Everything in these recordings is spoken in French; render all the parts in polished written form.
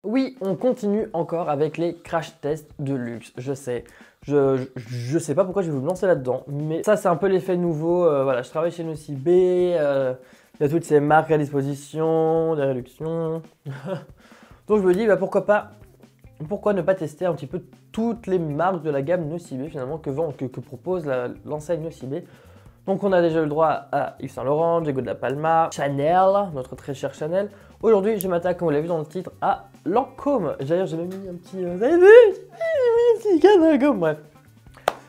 Oui, on continue encore avec les crash tests de luxe, je sais. Je sais pas pourquoi je vais vous lancer là-dedans, mais ça c'est un peu l'effet nouveau. Voilà, je travaille chez Nocibé, il y a toutes ces marques à disposition, des réductions. Donc je me dis, bah, pourquoi ne pas tester un petit peu toutes les marques de la gamme Nocibé finalement que propose l'enseigne Nocibé. Donc on a déjà eu le droit à Yves Saint Laurent, Diego de la Palma, Chanel, notre très cher Chanel. Aujourd'hui je m'attaque, comme vous l'avez vu dans le titre, à Lancôme. D'ailleurs j'ai même mis un petit... vous avez vu? J'ai mis un petit cadre Lancôme, bref.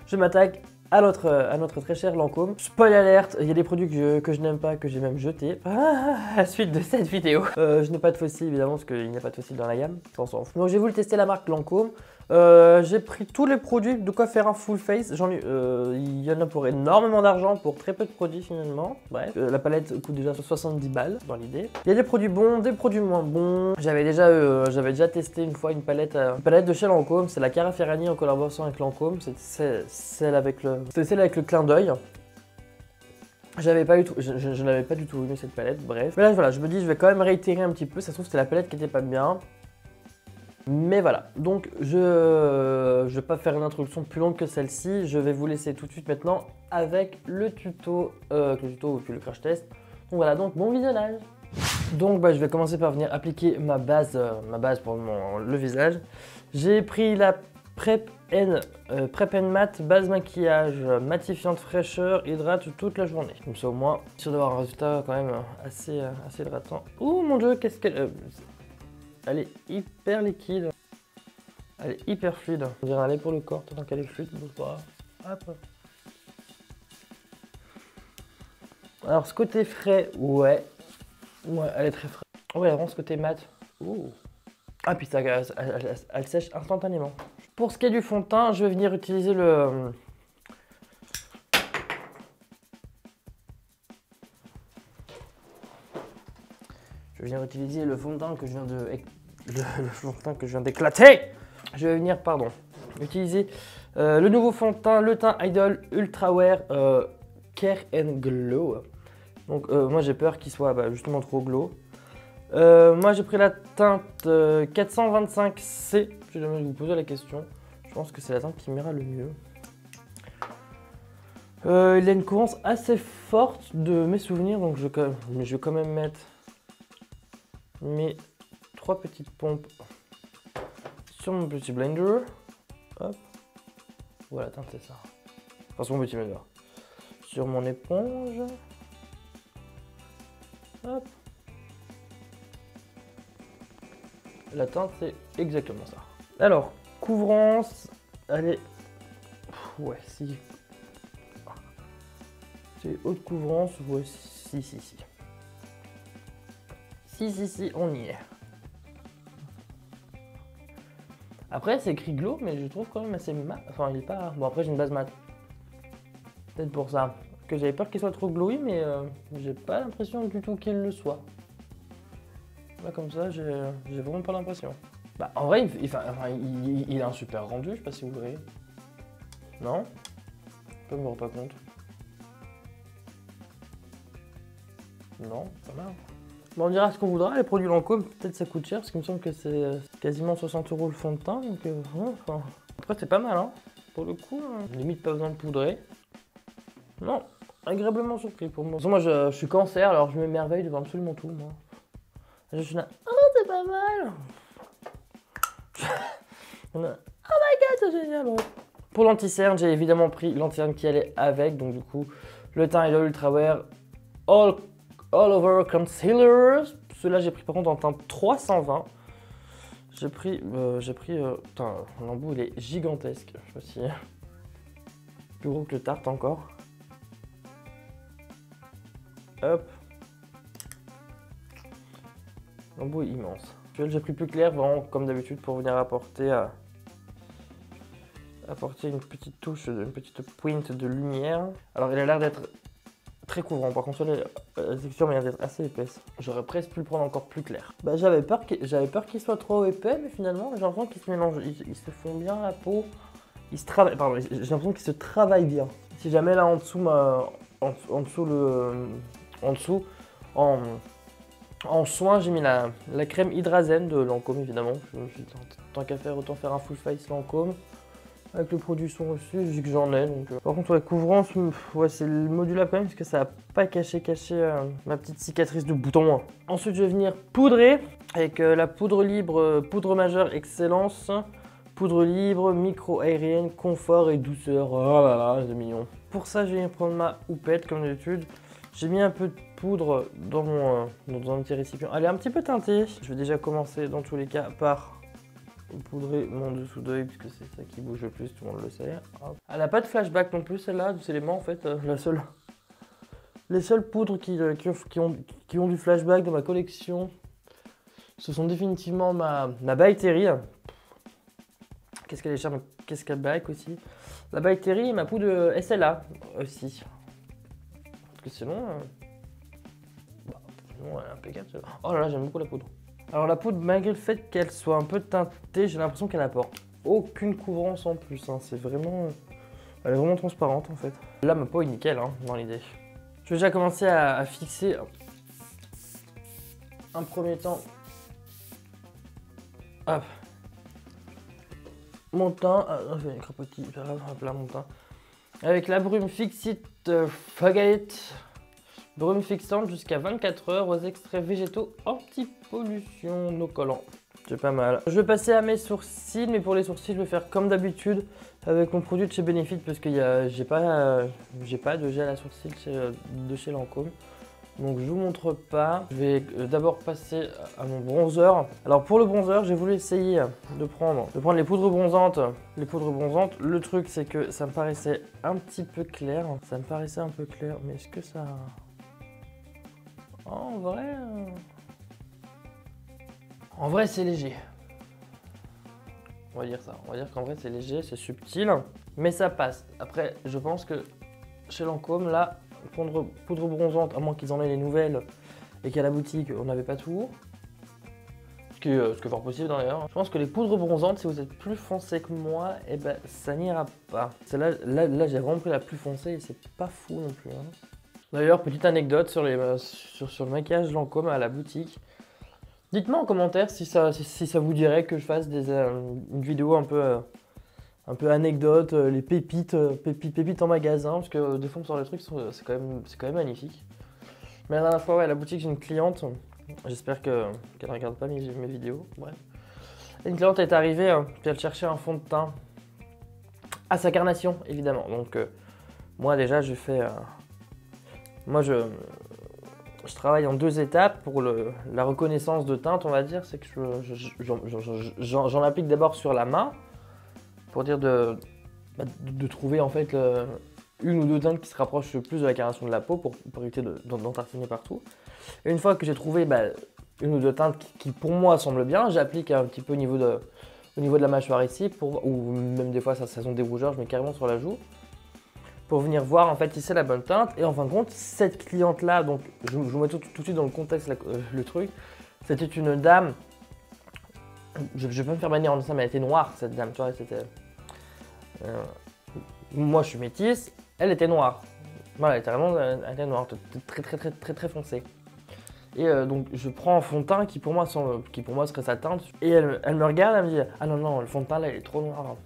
Je m'attaque à notre très cher Lancôme. Spoil alerte, il y a des produits que je n'aime pas, que j'ai même jetés. À la suite de cette vidéo. Je n'ai pas de fossiles évidemment, parce qu'il n'y a pas de fossiles dans la gamme. Ça, on s'en fout. Donc j'ai voulu tester la marque Lancôme. J'ai pris tous les produits, de quoi faire un full face. Il y en a pour énormément d'argent, pour très peu de produits finalement. Bref, la palette coûte déjà 70 balles dans l'idée. Il y a des produits bons, des produits moins bons. J'avais déjà testé une fois une palette de chez Lancôme. C'est la Cara Ferragni en collaboration avec Lancôme. C'est celle avec le clin d'œil. Je n'avais pas du tout aimé cette palette, bref. Mais là voilà, je me dis je vais quand même réitérer un petit peu. Ça se trouve c'était la palette qui était pas bien. Mais voilà, donc je vais pas faire une introduction plus longue que celle-ci, je vais vous laisser tout de suite maintenant avec le tuto puis le crash test. Donc voilà, donc bon visionnage. Donc je vais commencer par venir appliquer ma base pour le visage. J'ai pris la Prep N Matte base maquillage matifiante fraîcheur hydrate toute la journée. Comme ça au moins, sûr d'avoir un résultat quand même assez hydratant. Oh mon dieu, qu'est-ce qu'elle... Elle est hyper liquide. Elle est hyper fluide. On dirait aller pour le corps, tant qu'elle est fluide, bouge pas. Hop. Alors ce côté frais, ouais, elle est très frais. Ouais, elle rend ce côté mat. Ouh. Ah puis ça, elle sèche instantanément. Pour ce qui est du fond de teint, je vais venir utiliser le... Je vais venir utiliser le fond de teint que je viens de... Le fond de teint que je viens d'éclater. Je vais venir, utiliser le nouveau fond de teint, le teint Idol Ultra Wear Care and Glow. Donc moi j'ai peur qu'il soit justement trop glow. Moi j'ai pris la teinte 425C, si jamais vous posez la question. Je pense que c'est la teinte qui m'ira le mieux. Il a une courance assez forte de mes souvenirs, donc je vais quand même mettre mes 3 petites pompes sur mon petit blender. Hop. Voilà, teinte c'est ça. Enfin sur mon petit blender. Sur mon éponge. Hop. La teinte c'est exactement ça. Alors, couvrance, elle est... Ouais, si. C'est haute couvrance, ouais, si. Si, on y est. Après, c'est écrit glow, mais je trouve quand même assez mat. Enfin, il est pas... Bon, après, j'ai une base mat. Peut-être pour ça. Que j'avais peur qu'il soit trop glowy, mais j'ai pas l'impression du tout qu'il le soit. Là, comme ça, j'ai vraiment pas l'impression. Bah, en vrai, il a un super rendu, je sais pas si vous voyez. Non? Je me rends pas compte. Non, pas mal. Bon, on dira ce qu'on voudra, les produits Lancôme, peut-être ça coûte cher, parce qu'il me semble que c'est quasiment 60 € le fond de teint, donc enfin... Après c'est pas mal, hein, pour le coup, limite pas besoin de poudrer. Non, agréablement surpris pour moi. Moi je suis cancer, alors je m'émerveille devant absolument tout, moi. Je suis là, oh c'est pas mal. Oh my god, c'est génial, ouais. Pour l'anti-cerne, j'ai évidemment pris l'anti-cerne qui allait avec, donc du coup, le teint Idol Ultra Wear All Over Concealer. Celui-là, j'ai pris par contre en teinte 320. J'ai pris putain, l'embout il est gigantesque. Je sais pas si... Plus gros que le Tarte encore. Hop. L'embout est immense. J'ai pris plus clair, vraiment comme d'habitude, pour venir apporter une petite touche, une petite pointe de lumière. Alors il a l'air d'être très couvrant, par contre la texture m'a l'air d'être assez épaisse. J'aurais presque pu le prendre encore plus clair. Bah, j'avais peur qu'il soit trop épais, mais finalement j'ai l'impression qu'ils se mélangent, ils se font bien la peau. Ils se travaillent, pardon, j'ai l'impression qu'ils se travaillent bien. Si jamais là en dessous En soin, j'ai mis la crème Hydrazine de Lancôme, évidemment. Je me suis dit, tant qu'à faire, autant faire un full face Lancôme. Avec le produit son aussi, vu que j'en ai. Donc, Par contre, ouais, couvrance, ouais, c'est le modulable quand même, parce que ça n'a pas caché ma petite cicatrice de bouton. Ensuite, je vais venir poudrer avec la poudre libre, poudre majeure Excellence. Poudre libre, micro aérienne, confort et douceur. Oh là là, c'est mignon. Pour ça, je vais prendre ma houppette, comme d'habitude. J'ai mis un peu de poudre dans un petit récipient. Elle est un petit peu teintée. Je vais déjà commencer, dans tous les cas, par poudrer mon dessous d'œil, puisque c'est ça qui bouge le plus, tout le monde le sait. Hop. Elle n'a pas de flashback non plus, celle-là, c'est les mains en fait, les seules poudres qui ont du flashback dans ma collection, ce sont définitivement ma By Terry. Qu'est-ce qu'elle est chère, mais qu'est-ce qu'elle back aussi. La By Terry et ma poudre SLA aussi. Parce que sinon, sinon elle est impeccable. Oh là là, j'aime beaucoup la poudre. Alors la poudre, malgré le fait qu'elle soit un peu teintée, j'ai l'impression qu'elle apporte aucune couvrance en plus. Hein. C'est vraiment... Elle est vraiment transparente en fait. Là, ma peau est nickel hein, dans l'idée. Je vais déjà commencer à fixer un premier temps. Hop. Mon teint. Je vais crapotis, hop là mon teint. Avec la brume Fixit Fagate. Brume fixante jusqu'à 24 heures aux extraits végétaux anti-pollution, no collant. C'est pas mal. Je vais passer à mes sourcils, mais pour les sourcils, je vais faire comme d'habitude avec mon produit de chez Benefit parce que j'ai pas de gel à sourcils de chez Lancôme. Donc je vous montre pas. Je vais d'abord passer à mon bronzer. Alors pour le bronzer, j'ai voulu essayer de prendre les poudres bronzantes. Les poudres bronzantes, le truc c'est que ça me paraissait un petit peu clair. Ça me paraissait un peu clair, mais est-ce que ça... En vrai, c'est léger. On va dire ça. On va dire qu'en vrai, c'est léger, c'est subtil, mais ça passe. Après, je pense que chez Lancôme, là, poudre bronzante, à moins qu'ils en aient les nouvelles et qu'à la boutique, on n'avait pas tout. Ce qui est fort possible d'ailleurs. Je pense que les poudres bronzantes, si vous êtes plus foncé que moi, eh ben, ça n'ira pas. Là j'ai vraiment pris la plus foncée et c'est pas fou non plus. Hein. D'ailleurs, petite anecdote sur le maquillage Lancôme à la boutique. Dites-moi en commentaire si ça vous dirait que je fasse une vidéo un peu anecdote, les pépites en magasin, parce que des fois on me sort des trucs, c'est quand même magnifique. Mais la dernière fois, ouais, à la boutique, j'ai une cliente, j'espère qu'elle ne regarde pas mes vidéos, bref. Une cliente est arrivée, puis elle cherchait un fond de teint à sa carnation, évidemment. Donc moi déjà, je travaille en 2 étapes pour la reconnaissance de teinte, on va dire. C'est que j'en applique d'abord sur la main pour dire de trouver en fait une ou 2 teintes qui se rapprochent le plus de la carnation de la peau pour éviter d'en tartiner partout. Et une fois que j'ai trouvé une ou 2 teintes qui pour moi semblent bien, j'applique un petit peu au niveau de la mâchoire ici, ou même des fois ça sont des rougeurs, je mets carrément sur la joue. Pour venir voir en fait si c'est la bonne teinte. Et en fin de compte, cette cliente là, donc je vous mets tout de suite dans le contexte le truc, c'était une dame, je vais pas me faire bannir en disant mais elle était noire cette dame, tu vois, c'était... moi je suis métisse, elle était noire, voilà, elle était noire, très foncée. Et donc je prends un fond de teint qui pour moi serait sa teinte, et elle me regarde, elle me dit ah non le fond de teint là il est trop noir.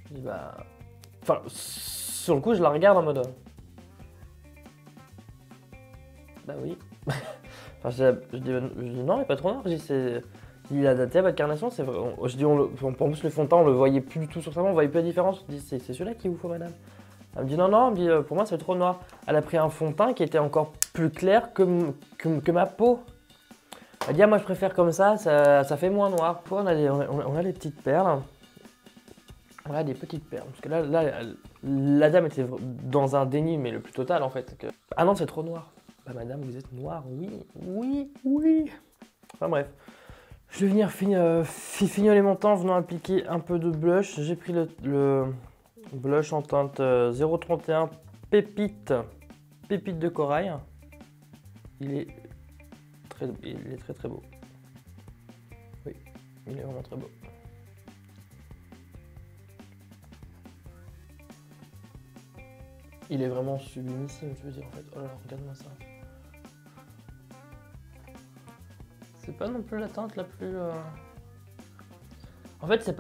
Je dis bah... Enfin, sur le coup, je la regarde en mode... Bah oui. Enfin, je dis non, il n'est pas trop noir. Je dis, il a daté à votre carnation, c'est vrai. Je dis, en plus, le fond de teint, on le voyait plus du tout sur sa main, on voyait plus la différence. Je dis, c'est celui-là qu'il vous faut, madame. Elle me dit, non, elle me dit, pour moi, c'est trop noir. Elle a pris un fond de teint qui était encore plus clair que ma peau. Elle dit, ah, moi, je préfère comme ça fait moins noir. On a les petites perles. Voilà, des petites perles. Parce que là, la dame était dans un déni, mais le plus total en fait. Ah non, c'est trop noir. Bah madame, vous êtes noire, oui. Enfin bref. Je vais venir fignoler mon teint en venant appliquer un peu de blush. J'ai pris le blush en teinte 031 pépite de corail. Il est très beau. Oui, il est vraiment très beau. Il est vraiment sublimissime, je veux dire, en fait. Oh là là, regarde-moi ça. C'est pas non plus la teinte la plus... En fait, c'est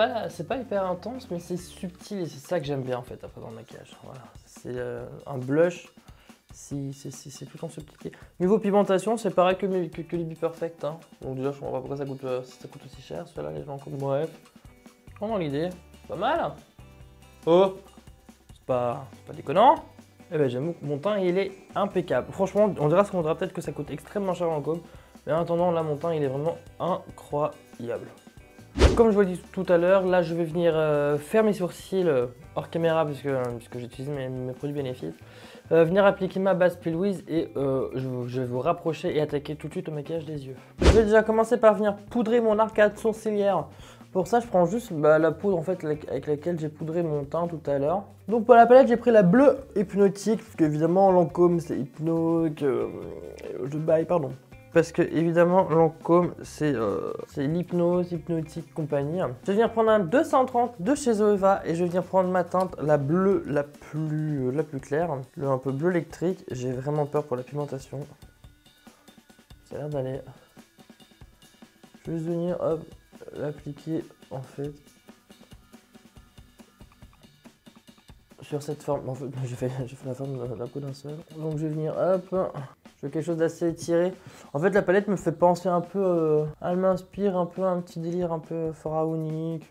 pas hyper intense, mais c'est subtil et c'est ça que j'aime bien en fait après dans le maquillage. Voilà, c'est un blush, c'est tout en subtilité. Niveau pigmentation, c'est pareil que les Be Perfect. Hein. Donc déjà, je comprends pas pourquoi ça coûte aussi cher. Ceux-là, les gens comme bref. Comment l'idée? Pas mal. Oh, c'est pas déconnant. Eh ben j'avoue que mon teint il est impeccable. Franchement, on dira peut-être que ça coûte extrêmement cher en com. Mais en attendant, là mon teint il est vraiment incroyable. Comme je vous l'ai dit tout à l'heure, là je vais venir faire mes sourcils hors caméra puisque j'utilise mes produits bénéfices. Venir appliquer ma base P. Louise et je vais vous rapprocher et attaquer tout de suite au maquillage des yeux. Je vais déjà commencer par venir poudrer mon arcade sourcilière. Pour ça, je prends juste la poudre en fait avec laquelle j'ai poudré mon teint tout à l'heure. Donc pour la palette, j'ai pris la bleue hypnotique parce qu'évidemment Lancôme c'est hypno, je baille pardon. Parce que évidemment Lancôme c'est l'hypnose, hypnotique compagnie. Je vais venir prendre un 230 de chez Zoeva et je vais venir prendre ma teinte, la bleue la plus claire, le un peu bleu électrique. J'ai vraiment peur pour la pigmentation. Ça a l'air d'aller. Je vais venir hop l'appliquer en fait sur cette forme. En fait, j'ai fait la forme d'un coup d'un seul. Donc je vais venir hop. Je veux quelque chose d'assez étiré. En fait, la palette me fait penser un peu... elle m'inspire un peu un petit délire un peu pharaonique,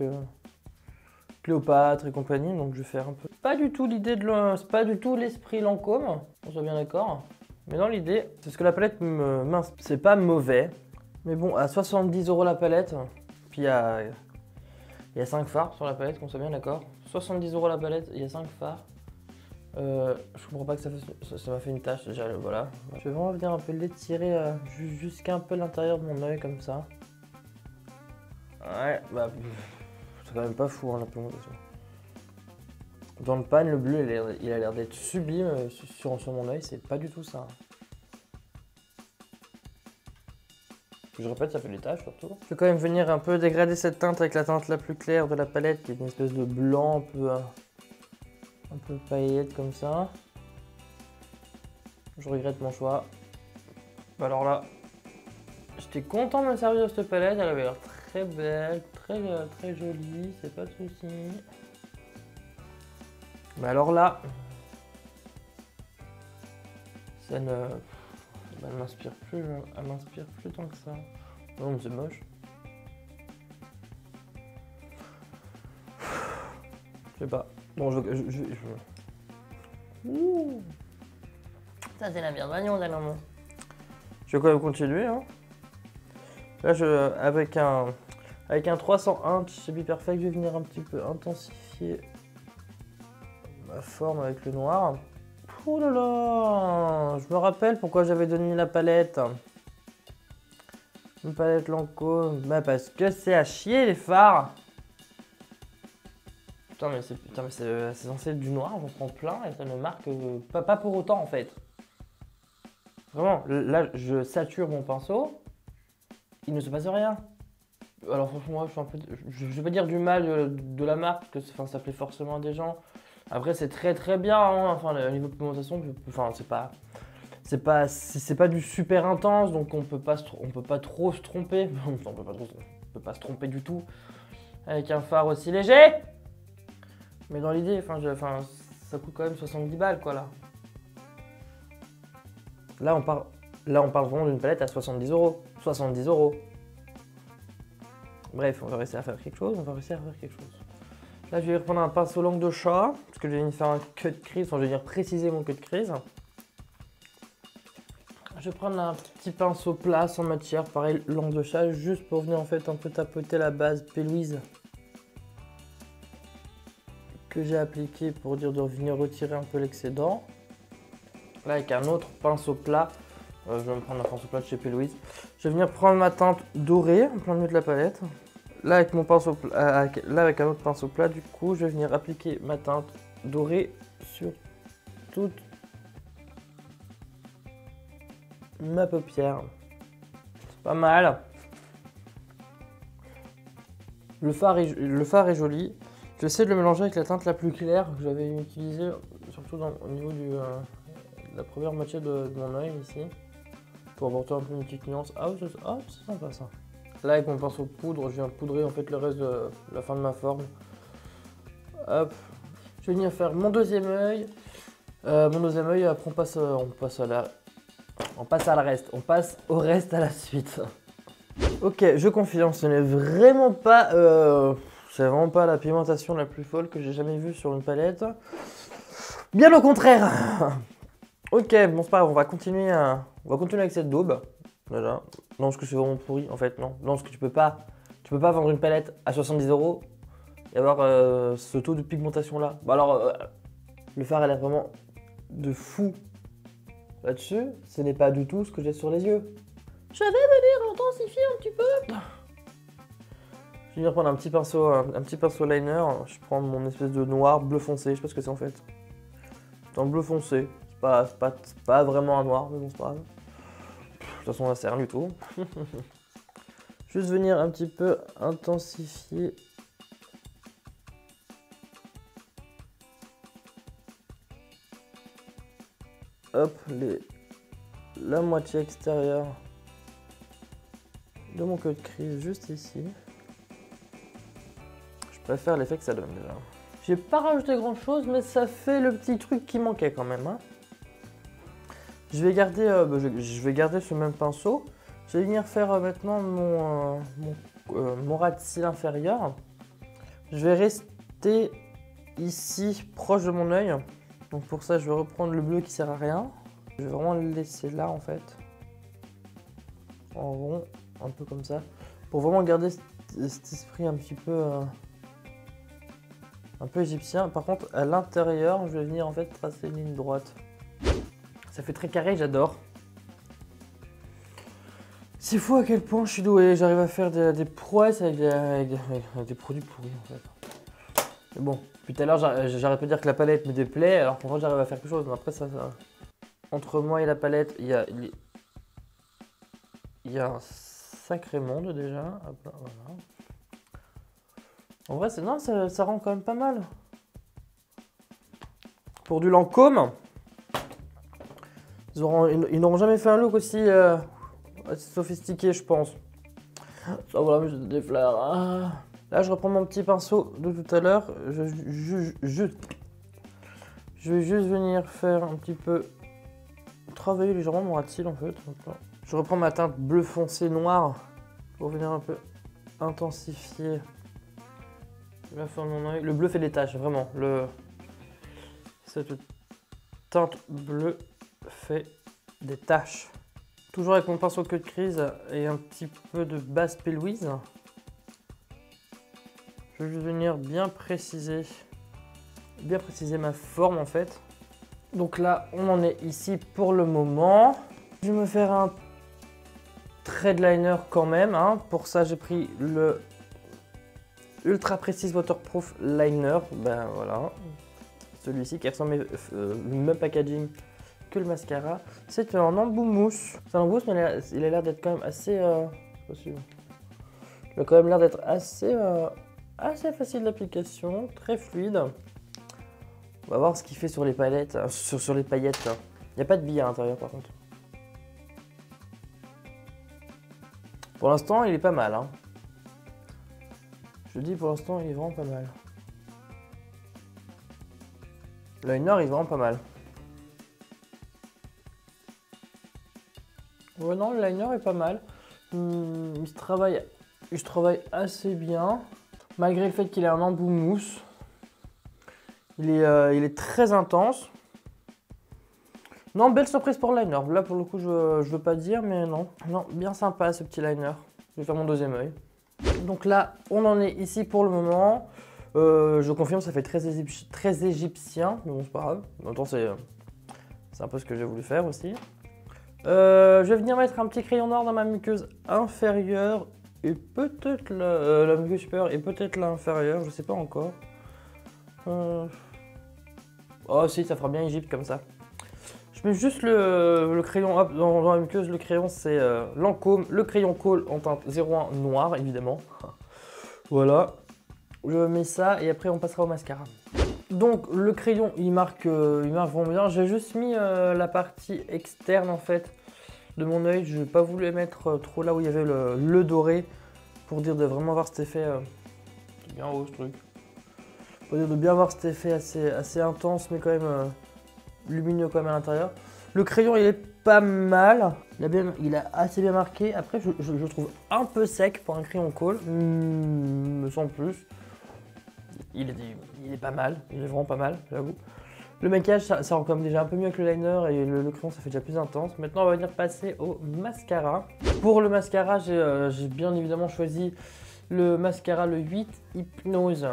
Cléopâtre et compagnie. Donc je vais faire un peu... Pas du tout l'idée de... C'est pas du tout l'esprit Lancôme, on soit bien d'accord. Mais dans l'idée, c'est ce que la palette m'inspire. C'est pas mauvais. Mais bon, à 70 € la palette, puis il y a 5 fards sur la palette, qu'on soit bien d'accord. 70 € la palette, il y a 5 fards. Je comprends pas que ça m'a fait une tache déjà, voilà. Je vais vraiment venir un peu l'étirer jusqu'à un peu l'intérieur de mon œil comme ça. Ouais, bah c'est quand même pas fou hein, la pigmentation. Dans le pan, le bleu il a l'air d'être sublime sur mon œil, c'est pas du tout ça. Je répète, ça fait des taches surtout. Je vais quand même venir un peu dégrader cette teinte avec la teinte la plus claire de la palette qui est une espèce de blanc un peu paillette comme ça. Je regrette mon choix. Alors là, j'étais content de me servir de cette palette. Elle avait l'air très belle, très jolie, c'est pas de souci. Mais alors là, ça ne... Elle m'inspire plus tant que ça. Non, mais c'est moche. Je sais pas. Bon, Ouh. Ça, c'est la bienvenue, dernièrement. Je vais quand même continuer. Hein. Là, avec un 301 de chez Be Perfect, je vais venir un petit peu intensifier ma forme avec le noir. Oh là là, je me rappelle pourquoi j'avais donné la palette. Une palette Lancôme. Bah parce que c'est à chier les fards. Putain mais c'est censé être du noir, j'en prends plein et ça ne marque pas pour autant en fait. Vraiment, là je sature mon pinceau, il ne se passe rien. Alors franchement, je vais pas dire du mal de la marque, parce que ça plaît forcément à des gens. Après c'est très bien, hein. Enfin le niveau de pigmentation, enfin c'est pas du super intense, donc on peut pas trop se tromper. on peut pas se tromper du tout avec un fard aussi léger. Mais dans l'idée, ça coûte quand même 70 balles quoi là. Là on parle vraiment d'une palette à 70 €. 70 €. Bref, on va réussir à faire quelque chose, Là, je vais reprendre un pinceau langue de chat, parce que je vais venir faire un cut crease, enfin, je vais venir préciser mon cut crease. Je vais prendre un petit pinceau plat sans matière, pareil, langue de chat, juste pour venir en fait un peu tapoter la base P. Louise que j'ai appliqué pour dire de venir retirer un peu l'excédent. Là, avec un autre pinceau plat, je vais me prendre un pinceau plat de chez P. Louise. Je vais venir prendre ma teinte dorée en plein milieu de la palette. Là avec mon pinceau là avec un autre pinceau plat, du coup je vais venir appliquer ma teinte dorée sur toute ma paupière. C'est pas mal. Le fard est joli. J'essaie de le mélanger avec la teinte la plus claire que j'avais utilisée, surtout au niveau de la première moitié de mon œil ici. pour apporter un peu une petite nuance. Ah, c'est sympa ça. Là, avec mon pinceau poudre, je viens poudrer en fait le reste de la fin de ma forme. Hop. Je vais venir faire mon deuxième œil. Après on passe au reste à la suite. Ok, je confirme, ce n'est vraiment pas, c'est vraiment pas la pigmentation la plus folle que j'ai jamais vue sur une palette. Bien au contraire. Ok, bon c'est pas grave, on va continuer avec cette daube. Déjà. Non, parce que c'est vraiment pourri en fait, non. Non, parce que tu peux pas vendre une palette à 70 € et avoir ce taux de pigmentation là. Bah alors, le fard elle est vraiment de fou là-dessus. Ce n'est pas du tout ce que j'ai sur les yeux. Je vais venir intensifier un petit peu. Je vais venir prendre un petit pinceau liner. Je prends mon espèce de noir bleu foncé. Je sais pas ce que c'est en fait. C'est un bleu foncé. C'est pas vraiment un noir, mais bon, c'est pas grave. De toute façon, là, c'est rien du tout. Juste venir un petit peu intensifier. Hop, la moitié extérieure de mon queue de crise, juste ici. Je préfère l'effet que ça donne déjà. J'ai pas rajouté grand chose, mais ça fait le petit truc qui manquait quand même. Hein. Je vais garder ce même pinceau. Je vais venir faire maintenant mon ras de cils inférieur. Je vais rester ici, proche de mon œil. Donc pour ça, je vais reprendre le bleu qui sert à rien. Je vais vraiment le laisser là en fait. En rond, un peu comme ça. Pour vraiment garder cet esprit un petit peu... un peu égyptien. Par contre, à l'intérieur, je vais venir en fait tracer une ligne droite. Ça fait très carré, j'adore. C'est fou à quel point je suis doué. J'arrive à faire des prouesses avec des produits pourris en fait. Mais bon, depuis tout à l'heure, j'arrête pas de dire que la palette me déplaît, alors qu'en fait, j'arrive à faire quelque chose. Mais après, ça... Entre moi et la palette, il y a un sacré monde déjà. Hop là, voilà. En vrai, non, ça rend quand même pas mal. Pour du Lancôme, ils n'auront jamais fait un look aussi sophistiqué, je pense. Ça, voilà, mais des fleurs. Ah. Là, je reprends mon petit pinceau de tout à l'heure. Je vais juste venir faire un petit peu... travailler légèrement mon ras de cils en fait. Je reprends ma teinte bleu foncé noir pour venir un peu intensifier la forme de mon œil. Le bleu fait des taches, vraiment. Cette teinte bleue fait des taches. Toujours avec mon pinceau queue de crise et un petit peu de base P-Louise. Je vais juste venir bien préciser ma forme en fait. Donc là, on en est ici pour le moment. Je vais me faire un trait de liner quand même. Hein. Pour ça, j'ai pris le Ultra Precise Waterproof Liner. Ben voilà. Celui-ci qui ressemble le même packaging que le mascara. C'est un embout mousse. C'est un embout mousse, mais il a l'air d'être quand même assez... il a quand même l'air d'être assez facile d'application, très fluide. On va voir ce qu'il fait sur les palettes, sur les paillettes. Il n'y a pas de billes à l'intérieur par contre. Pour l'instant, il est pas mal. Hein. Je dis pour l'instant, il est vraiment pas mal. Le liner, il est vraiment pas mal. Ouais, non, le liner est pas mal. Il se travaille assez bien. Malgré le fait qu'il ait un embout mousse. Il est très intense. Non, belle surprise pour le liner. Là, pour le coup, je veux pas dire, mais non. Non, bien sympa ce petit liner. Je vais faire mon deuxième œil. Donc là, on en est ici pour le moment. Je confirme, ça fait très égyptien, mais bon, c'est pas grave. En même temps, c'est un peu ce que j'ai voulu faire aussi. Je vais venir mettre un petit crayon noir dans ma muqueuse inférieure et peut-être la muqueuse supérieure et peut-être l'inférieure, je sais pas encore. Oh si, ça fera bien Égypte comme ça. Je mets juste le crayon hop, dans la muqueuse. Le crayon c'est Lancôme, le crayon Kohl en teinte 01 noir évidemment. Voilà. Je mets ça et après on passera au mascara. Donc le crayon il marque vraiment bien. J'ai juste mis la partie externe en fait de mon œil. Je n'ai pas voulu les mettre trop là où il y avait le doré pour dire de vraiment avoir cet effet. C'est bien haut ce truc. Pour dire de bien avoir cet effet assez intense, mais quand même lumineux quand même à l'intérieur. Le crayon il est pas mal, il a assez bien marqué. Après je trouve un peu sec pour un crayon colle, me semble plus. Il est pas mal, il est vraiment pas mal, j'avoue. Le maquillage ça rend quand même déjà un peu mieux que le liner et le crayon ça fait déjà plus intense. Maintenant on va venir passer au mascara. Pour le mascara j'ai bien évidemment choisi le mascara le 8 Hypnose.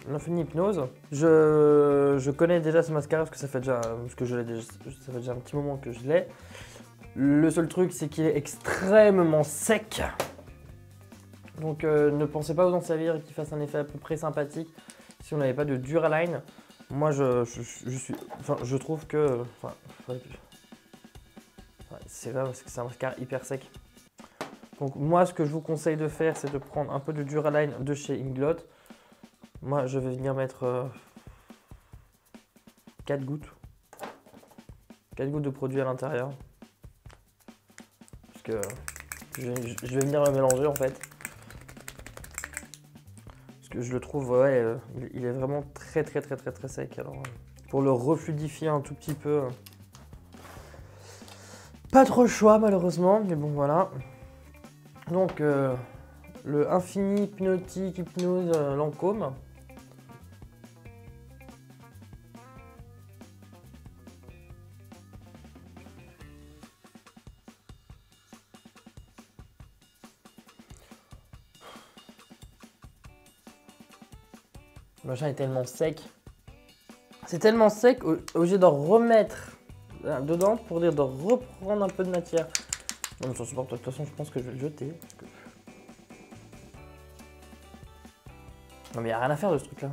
L'Infini Hypnose. Je connais déjà ce mascara parce que ça fait déjà, ça fait déjà un petit moment que je l'ai. Le seul truc c'est qu'il est extrêmement sec. Donc ne pensez pas vous en servir et qu'il fasse un effet à peu près sympathique si on n'avait pas de Duraline. Moi je trouve que c'est vrai parce que c'est un mascara hyper sec. Donc moi ce que je vous conseille de faire c'est de prendre un peu de Duraline de chez Inglot. Moi, je vais venir mettre 4 gouttes. 4 gouttes de produit à l'intérieur. Parce que je vais venir le mélanger en fait. Parce que je le trouve, ouais, il est vraiment très sec. Alors, pour le refluidifier un tout petit peu, pas trop le choix malheureusement, mais bon voilà. Donc, le Infini Hypnotique Hypnose Lancôme. Le machin est tellement sec. C'est tellement sec, obligé d'en remettre dedans pour dire de reprendre un peu de matière. Non mais ça supporte, de toute façon je pense que je vais le jeter. Parce que... Non mais il n'y a rien à faire de ce truc là.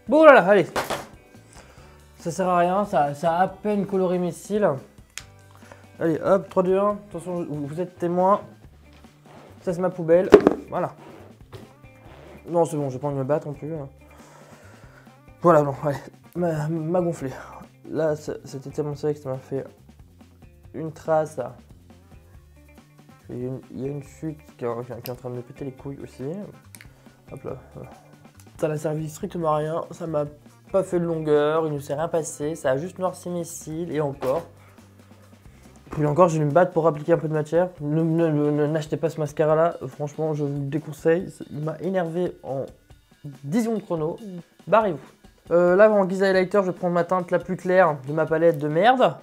Bon là, allez. Ça sert à rien, ça a à peine coloré mes cils. Allez hop, 3, 2, 1. Attention, vous êtes témoin. Ça c'est ma poubelle. Voilà. Non, c'est bon, je vais pas envie de me battre non plus. Voilà, non, allez, m'a gonflé. Là, c'était tellement sec que ça m'a fait une trace. Il y a une chute qui est en train de me péter les couilles aussi. Hop là, voilà. Ça n'a servi strictement à rien, ça m'a pas fait de longueur, il ne s'est rien passé, ça a juste noirci mes cils et encore. Puis encore, je vais me battre pour appliquer un peu de matière. N'achetez pas ce mascara là, franchement, je vous le déconseille. Il m'a énervé en 10 secondes chrono. Barrez-vous. Là, en guise highlighter, je vais prendre ma teinte la plus claire de ma palette de merde.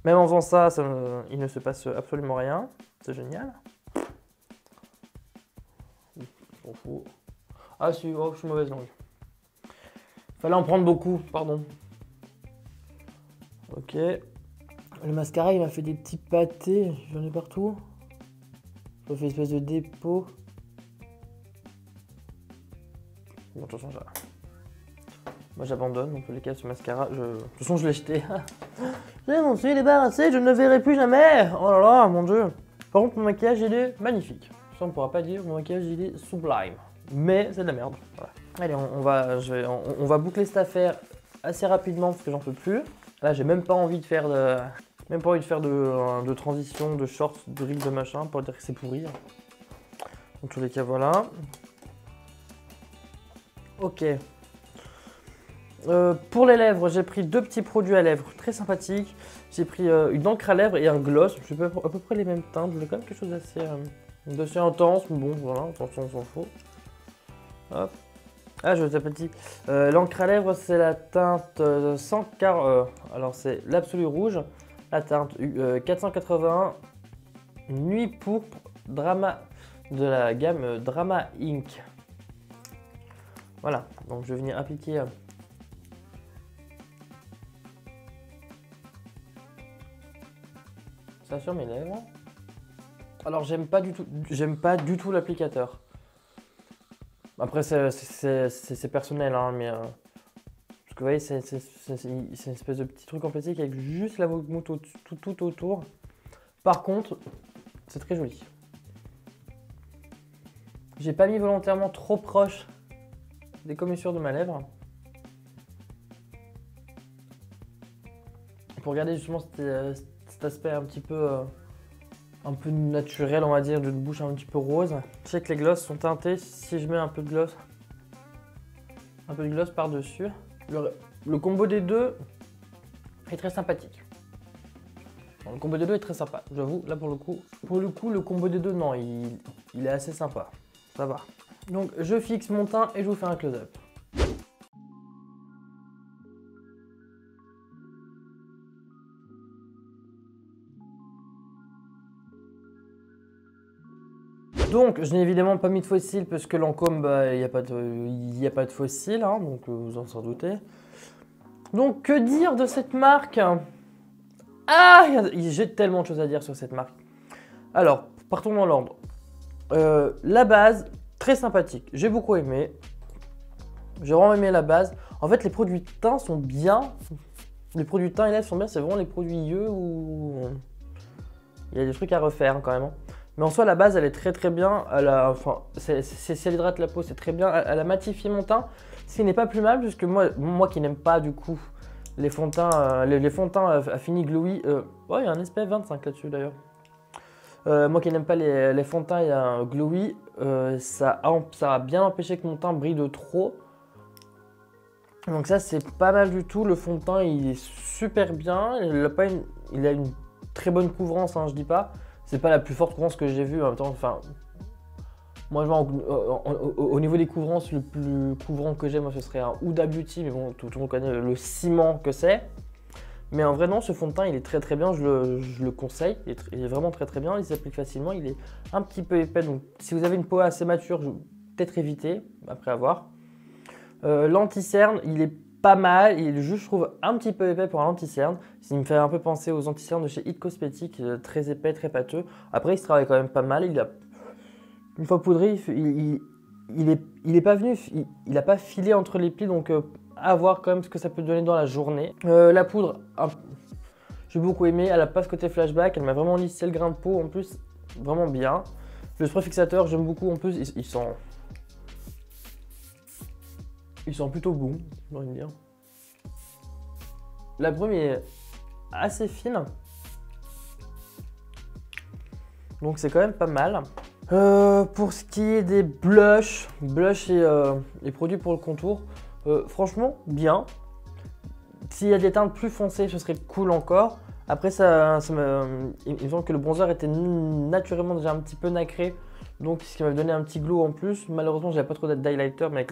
Même en faisant ça, il ne se passe absolument rien. C'est génial. On s'en fout. Ah si, oh, je suis mauvaise langue. Fallait en prendre beaucoup, pardon. Ok. Le mascara, il m'a fait des petits pâtés. J'en ai partout. Ça fait une espèce de dépôt. Bon, de toute façon, moi j'abandonne. Dans tous les cas, ce mascara, de toute façon, je l'ai jeté. Je m'en suis débarrassé, je ne le verrai plus jamais. Oh là là, mon dieu. Par contre, mon maquillage, il est magnifique. Ça, on ne pourra pas dire. Mon maquillage, il est sublime. Mais c'est de la merde. Voilà. Allez, on va boucler cette affaire assez rapidement parce que j'en peux plus. Là, j'ai même pas envie de faire de transition, de shorts, de reels, de machin pour dire que c'est pourri. Dans tous les cas, voilà. Ok. Pour les lèvres, j'ai pris 2 petits produits à lèvres très sympathiques. J'ai pris une encre à lèvres et un gloss. J'ai à peu près les mêmes teintes. Je voulais quand même quelque chose d'assez intense, mais bon, voilà, attention, on s'en fout. Hop. Ah, je t'ai petit. L'encre à lèvres, c'est la teinte 140. Alors, c'est l'Absolu Rouge. La teinte 481 Nuit Pourpre Drama de la gamme Drama Ink. Voilà, donc je vais venir appliquer ça sur mes lèvres. Alors, j'aime pas du tout l'applicateur. Après, c'est personnel, hein, mais parce que vous voyez, c'est une espèce de petit truc en plastique avec juste la mousse tout autour. Par contre, c'est très joli. J'ai pas mis volontairement trop proche des commissures de ma lèvre. pour garder justement cet aspect un peu naturel, on va dire, d'une bouche un petit peu rose. Je sais que les glosses sont teintés. Si je mets un peu de gloss par-dessus, le combo des deux est très sympathique. Le combo des deux est très sympa, j'avoue. Là pour le coup, le combo des deux, non, il est assez sympa. Ça va. Donc je fixe mon teint et je vous fais un close-up. Donc, je n'ai évidemment pas mis de faux cils parce que Lancôme, bah, il n'y a pas de faux cils, hein, donc vous en doutez. Donc, que dire de cette marque? Ah, j'ai tellement de choses à dire sur cette marque. Alors, partons dans l'ordre. La base, très sympathique. J'ai beaucoup aimé. J'ai vraiment aimé la base. En fait, les produits teints sont bien. Les produits teints et lèvres sont bien. C'est vraiment les produits yeux où il y a des trucs à refaire quand même. Mais en soi, la base, elle est très bien. Si elle hydrate la peau, c'est très bien. Elle a matifié mon teint, ce qui n'est pas plus mal, puisque moi qui n'aime pas du coup les fonds de teint, les fonds de teint à fini glowy. Ouais, il y a un SPF 25 là-dessus d'ailleurs. Moi qui n'aime pas les fonds de teint et un glowy, ça a bien empêché que mon teint brille de trop. Donc ça, c'est pas mal du tout. Le fond de teint, il est super bien. Il a une très bonne couvrance, hein, je dis pas. C'est pas la plus forte couvrance que j'ai vue en même temps. Enfin, moi, je vois au niveau des couvrances, le plus couvrant que j'ai, moi, ce serait un Huda Beauty. Mais bon, tout le monde connaît le ciment que c'est. Mais en vrai, non, ce fond de teint, il est très bien. Je le conseille. Il est vraiment très bien. Il s'applique facilement. Il est un petit peu épais. Donc, si vous avez une peau assez mature, peut-être éviter après avoir. L'anti-cerne, il est pas mal, il est juste, je trouve, un petit peu épais pour un anti-cerne. Il me fait un peu penser aux anti-cernes de chez It Cosmetics, très épais, très pâteux. Après, il se travaille quand même pas mal. Une fois poudré, il est pas venu, il a pas filé entre les plis, donc à voir quand même ce que ça peut donner dans la journée. La poudre, j'ai beaucoup aimé. Elle a pas ce côté flashback, elle m'a vraiment lissé le grain de peau en plus, vraiment bien. Le spray fixateur, j'aime beaucoup en plus, ils sont plutôt bons, j'ai envie de dire. La brume est assez fine. Donc c'est quand même pas mal. Pour ce qui est des blushs et produits pour le contour, franchement, bien. S'il y a des teintes plus foncées, ce serait cool encore. Après, il me semble que le bronzer était naturellement déjà un petit peu nacré. Donc ce qui m'a donné un petit glow en plus. Malheureusement, j'avais pas trop d'highlighter, mais avec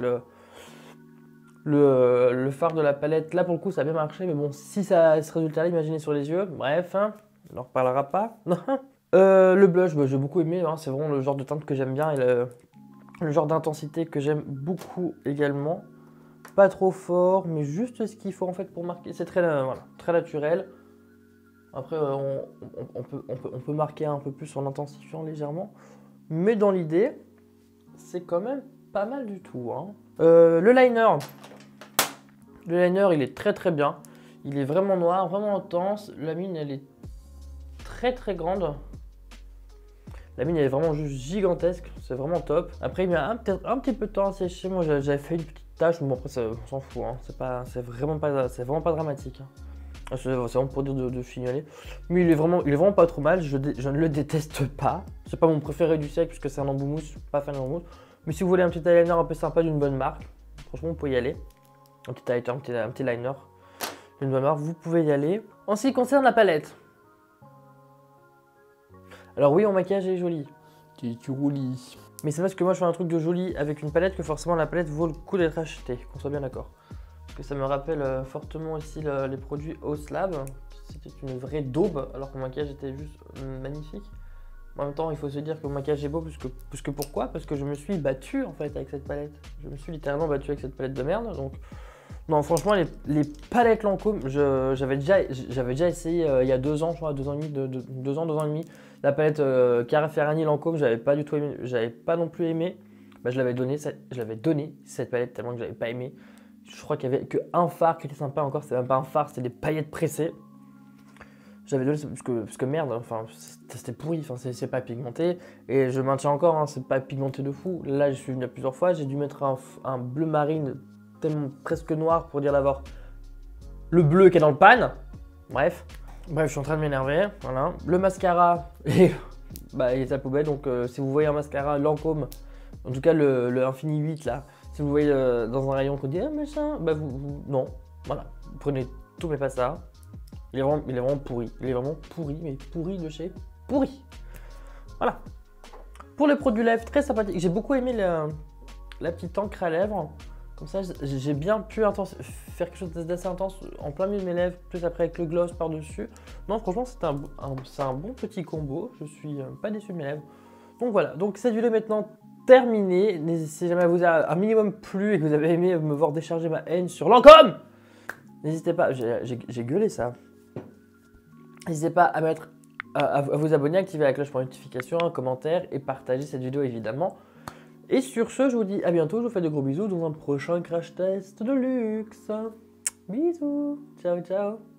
le fard de la palette, là pour le coup ça a bien marché, mais bon, si ça a ce résultat là, imaginez sur les yeux, bref, hein, on n'en reparlera pas. Le blush, bah, j'ai beaucoup aimé, hein, c'est vraiment le genre de teinte que j'aime bien et le genre d'intensité que j'aime beaucoup également. Pas trop fort, mais juste ce qu'il faut en fait pour marquer, c'est voilà, très naturel. Après on peut marquer un peu plus en intensifiant légèrement, mais dans l'idée, c'est quand même pas mal du tout, hein. Le liner, il est très bien. Il est vraiment noir, vraiment intense. La mine, elle est très grande. La mine, elle est vraiment juste gigantesque. C'est vraiment top. Après, il met un petit peu de temps à sécher. Moi, j'avais fait une petite tache. Bon, après, on s'en fout, hein. C'est vraiment pas dramatique, hein. C'est vraiment pour dire de fignoler. Mais il est vraiment pas trop mal. Je ne le déteste pas. C'est pas mon préféré du siècle puisque c'est un embout mousse. Je suis pas fan d'embout mousse. Mais si vous voulez un petit eyeliner un peu sympa d'une bonne marque, franchement, vous pouvez y aller. Un petit highlighter, un petit liner d'une bonne marque, vous pouvez y aller. En ce qui concerne la palette. Alors oui, mon maquillage est joli. C'est joli. Mais c'est parce que moi, je fais un truc de joli avec une palette que forcément la palette vaut le coup d'être achetée, qu'on soit bien d'accord. Parce que ça me rappelle fortement aussi les produits Oslab. C'était une vraie daube, alors que mon maquillage était juste magnifique. En même temps, il faut se dire que mon maquillage est beau, puisque pourquoi? Parce que je me suis battu en fait avec cette palette. Je me suis littéralement battu avec cette palette de merde. Donc, non, franchement, les palettes Lancôme, j'avais déjà essayé il y a 2 ans, je crois, 2 ans et demi, 2 ans et demi. La palette Cara Ferragni Lancôme, j'avais pas du tout aimé, j'avais pas non plus aimé. Bah, je l'avais donné cette palette tellement que j'avais pas aimé. Je crois qu'il y avait qu'un fard qui était sympa encore, c'était même pas un fard, c'était des paillettes pressées. J'avais donné parce que merde, enfin c'était pourri, enfin c'est pas pigmenté et je maintiens encore, hein, c'est pas pigmenté de fou. Là je suis venu plusieurs fois, j'ai dû mettre un bleu marine tellement presque noir pour dire d'avoir le bleu qui est dans le pan. Bref, je suis en train de m'énerver, voilà. Le mascara, il est à la poubelle, donc si vous voyez un mascara Lancôme, en tout cas le Infini 8 là, si vous voyez dans un rayon qu'on dit ah machin, non, voilà, vous prenez tout mais pas ça. Il est vraiment pourri, mais pourri de chez pourri. Voilà. Pour les produits lèvres, très sympathique. J'ai beaucoup aimé la petite encre à lèvres. Comme ça, j'ai bien pu faire quelque chose d'assez intense en plein milieu de mes lèvres, plus après avec le gloss par-dessus. Non, franchement, c'est un bon petit combo. Je suis pas déçu de mes lèvres. Donc voilà, donc cette vidéo est maintenant terminée. Si jamais elle vous a un minimum plu et que vous avez aimé me voir décharger ma haine sur Lancôme, n'hésitez pas, j'ai gueulé ça. N'hésitez pas à vous abonner, activer la cloche pour notification, un commentaire et partager cette vidéo évidemment. Et sur ce, je vous dis à bientôt, je vous fais de gros bisous dans un prochain crash test de luxe. Bisous, ciao ciao.